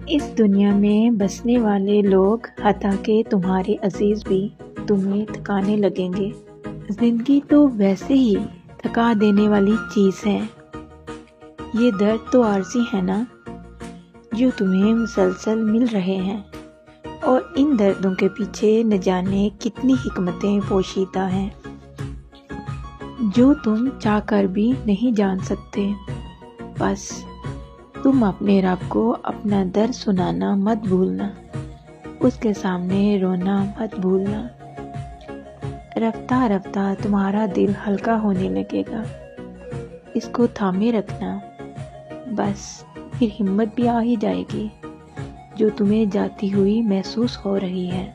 اس دنیا میں بسنے والے لوگ حتیٰ کہ تمہارے عزیز بھی تمہیں تھکانے لگیں گے۔ زندگی تو ویسے ہی تھکا دینے والی چیز ہے۔ یہ درد تو عارضی ہے نا، جو تمہیں مسلسل مل رہے ہیں، اور ان دردوں کے پیچھے نہ جانے کتنی حکمتیں پوشیدہ ہیں جو تم چاہ کر بھی نہیں جان سکتے۔ بس تم اپنے رب کو اپنا درد سنانا مت بھولنا، اس کے سامنے رونا مت بھولنا۔ رفتہ رفتہ تمہارا دل ہلکا ہونے لگے گا، اس کو تھامے رکھنا، بس پھر ہمت بھی آ ہی جائے گی جو تمہیں جاتی ہوئی محسوس ہو رہی ہے۔